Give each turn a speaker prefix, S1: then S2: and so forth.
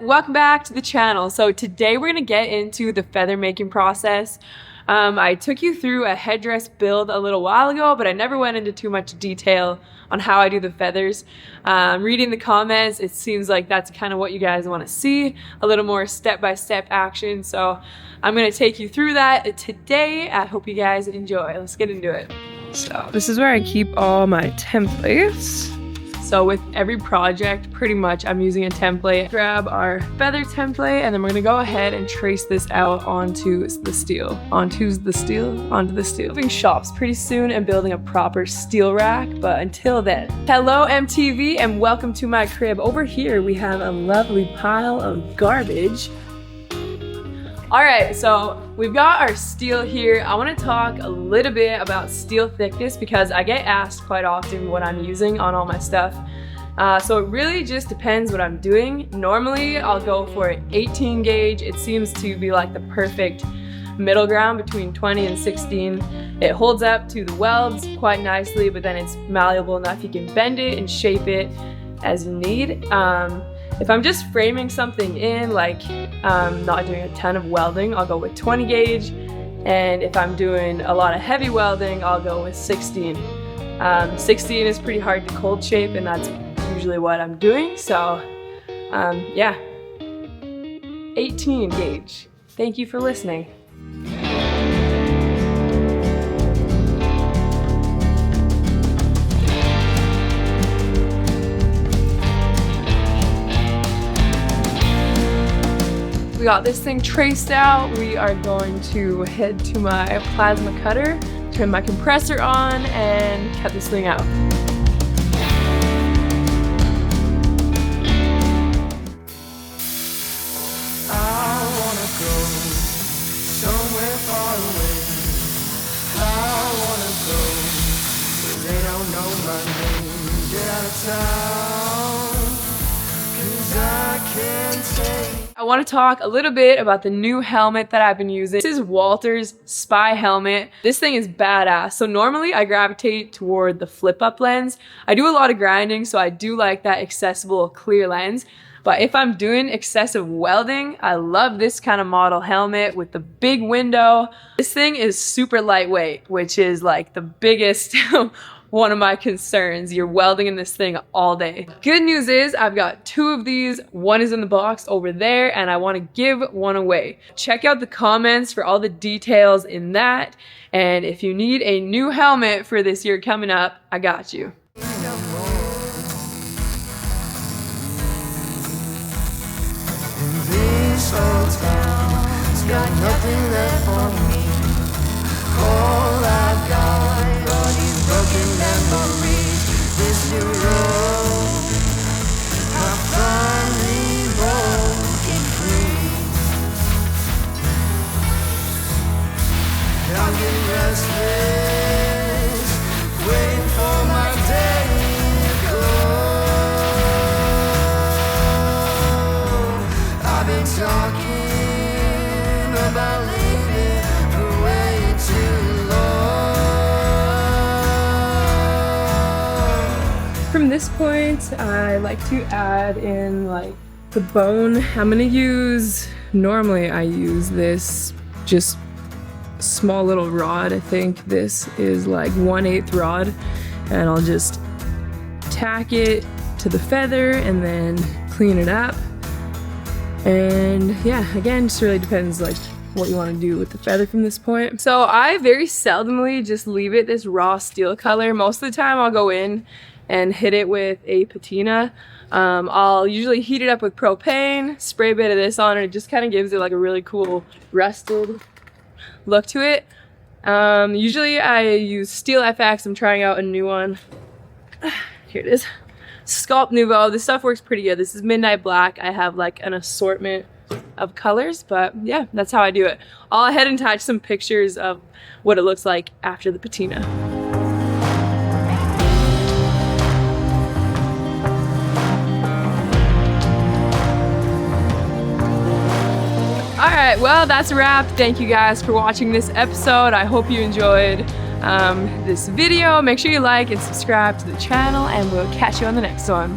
S1: Welcome back to the channel. So today we're gonna get into the feather making process. I took you through a headdress build a little while ago, but I never went into too much detail on how I do the feathers. Reading the comments, it seems like that's kind of what you guys want to see, a little more step-by-step action. So I'm gonna take you through that today. I hope you guys enjoy. Let's get into it. So this is where I keep all my templates. So with every project, pretty much I'm using a template. Grab our feather template and then we're gonna go ahead and trace this out onto the steel. Onto the steel. Moving shops pretty soon and building a proper steel rack, but until then. Hello MTV and welcome to my crib. Over here we have a lovely pile of garbage. All right, so we've got our steel here. I want to talk a little bit about steel thickness because I get asked quite often what I'm using on all my stuff. So it really just depends what I'm doing. Normally, I'll go for an 18 gauge. It seems to be like the perfect middle ground between 20 and 16. It holds up to the welds quite nicely, but then it's malleable enough you can bend it and shape it as you need. If I'm just framing something in, like not doing a ton of welding, I'll go with 20 gauge. And if I'm doing a lot of heavy welding, I'll go with 16. 16 is pretty hard to cold shape, and that's usually what I'm doing. So yeah, 18 gauge. Thank you for listening. We got this thing traced out. We are going to head to my plasma cutter, turn my compressor on, and cut this thing out.
S2: I wanna go somewhere far away. I wanna go where they don't know my name. Get out of town, 'cause I can't take.
S1: I want to talk a little bit about the new helmet that I've been using. This is Walter's Spy helmet. This thing is badass. So normally I gravitate toward the flip up lens. I do a lot of grinding, so I do like that accessible clear lens. But if I'm doing excessive welding, I love this kind of model helmet with the big window. This thing is super lightweight, which is like the biggest one of my concerns. You're welding in this thing all day. Good news is I've got 2 of these. One is in the box over there and I want to give one away. Check out the comments for all the details in that. And if you need a new helmet for this year coming up, I got you.
S2: This old town's got nothing left for me. All I've got are these broken memories. This new road I finally broken free. I'm getting restless, waiting for my day to go. I've been talking about leaving for way too long.
S1: From this point, I like to add in like the bone. I'm gonna use, normally I use this just small little rod. I think this is like 1/8 rod, and I'll just tack it to the feather and then clean it up. And yeah, again, just really depends like what you want to do with the feather from this point. So I very seldomly just leave it this raw steel color. Most of the time I'll go in and hit it with a patina. I'll usually heat it up with propane, spray a bit of this on it. It just kind of gives it like a really cool rusted look to it. Usually I use Steel FX. I'm trying out a new one. Here it is. Sculpt Nouveau. This stuff works pretty good. This is Midnight Black. I have like an assortment of colors, but yeah, that's how I do it. I'll head and attach some pictures of what it looks like after the patina. Alright, well that's a wrap. Thank you guys for watching this episode. I hope you enjoyed this video. Make sure you like and subscribe to the channel, and we'll catch you on the next one.